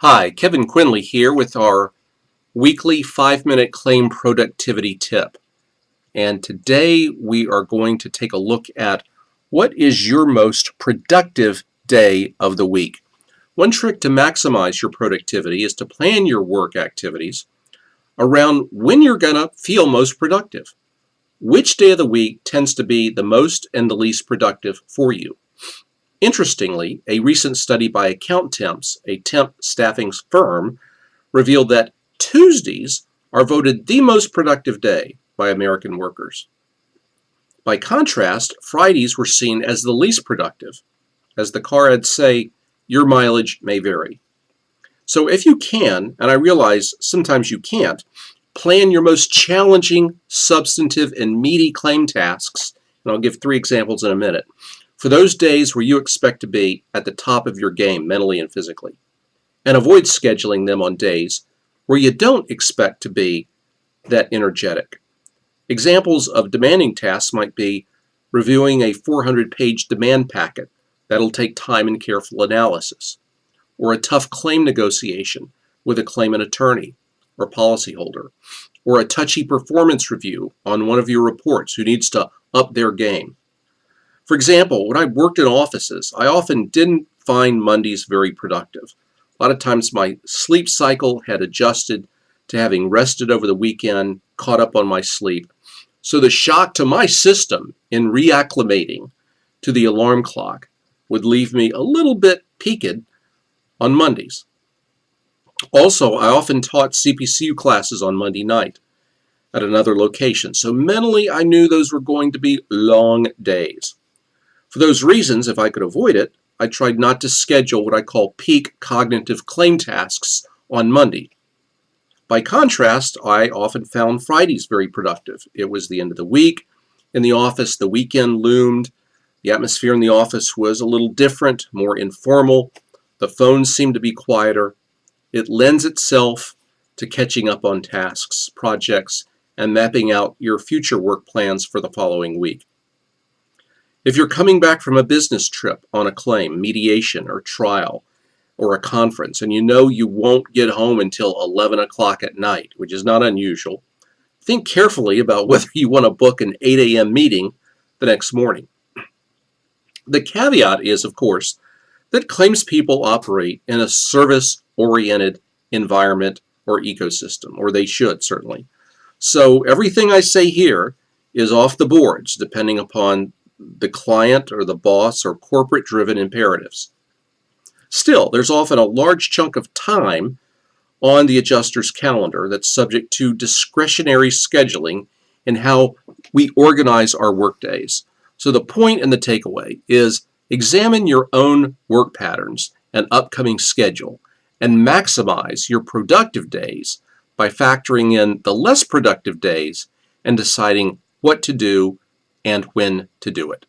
Hi, Kevin Quinley here with our weekly 5-minute claim productivity tip. And today we are going to take a look at what is your most productive day of the week. One trick to maximize your productivity is to plan your work activities around when you're going to feel most productive. Which day of the week tends to be the most and the least productive for you? Interestingly, a recent study by AccountTemps, a temp staffing firm, revealed that Tuesdays are voted the most productive day by American workers. By contrast, Fridays were seen as the least productive. As the car ads say, your mileage may vary. So if you can, and I realize sometimes you can't, plan your most challenging, substantive, and meaty claim tasks, and I'll give 3 examples in a minute, for those days where you expect to be at the top of your game mentally and physically, and avoid scheduling them on days where you don't expect to be that energetic. Examples of demanding tasks might be reviewing a 400-page demand packet that'll take time and careful analysis, or a tough claim negotiation with a claimant attorney or policyholder, or a touchy performance review on one of your reports who needs to up their game. For example, when I worked in offices, I often didn't find Mondays very productive. A lot of times my sleep cycle had adjusted to having rested over the weekend, caught up on my sleep. So the shock to my system in reacclimating to the alarm clock would leave me a little bit peaked on Mondays. Also, I often taught CPCU classes on Monday night at another location. So mentally, I knew those were going to be long days. For those reasons, if I could avoid it, I tried not to schedule what I call peak cognitive claim tasks on Monday. By contrast, I often found Fridays very productive. It was the end of the week. In the office, the weekend loomed. The atmosphere in the office was a little different, more informal. The phones seemed to be quieter. It lends itself to catching up on tasks, projects, and mapping out your future work plans for the following week. If you're coming back from a business trip on a claim, mediation, or trial, or a conference, and you know you won't get home until 11 o'clock at night, which is not unusual, think carefully about whether you want to book an 8 a.m. meeting the next morning. The caveat is, of course, that claims people operate in a service-oriented environment or ecosystem, or they should, certainly. So everything I say here is off the boards, depending upon the client or the boss or corporate-driven imperatives. Still, there's often a large chunk of time on the adjuster's calendar that's subject to discretionary scheduling in how we organize our workdays. So the point and the takeaway is examine your own work patterns and upcoming schedule and maximize your productive days by factoring in the less productive days and deciding what to do and when to do it.